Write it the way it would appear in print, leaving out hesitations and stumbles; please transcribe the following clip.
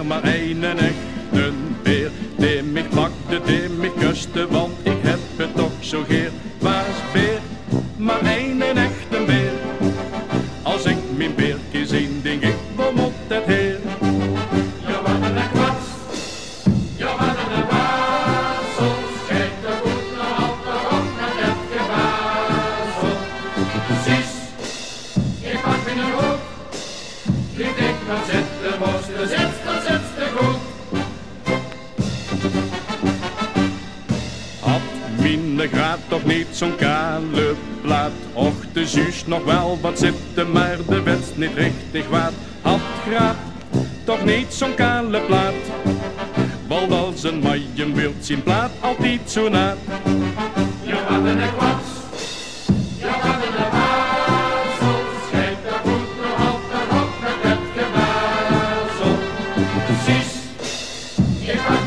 beer, maar een echte beer. Die mij plakte, die mij kuste, want ik heb het toch zo geer. Was beer, maar een echte beer. Als ik mijn beertje zie, denk ik, waar moet het heer? Ja, wat een kwats, ja, wat een wazel. Schijt de goed nog altijd op met het gewazel. Precies, ik pak mijn hoek. Die dik dan zitten moest, dan zit de goed. Had mine graad toch niet zo'n kale plaat? Och, de juist nog wel wat zitten, maar de wet niet richtig waard. Had graad toch niet zo'n kale plaat? Want als een maaien wilt zien plaat altijd zo na. Ja, wat een kwats, ja, wat een wazel. Schijt de goed nog altijd op met het gewazel. Precies, ik pak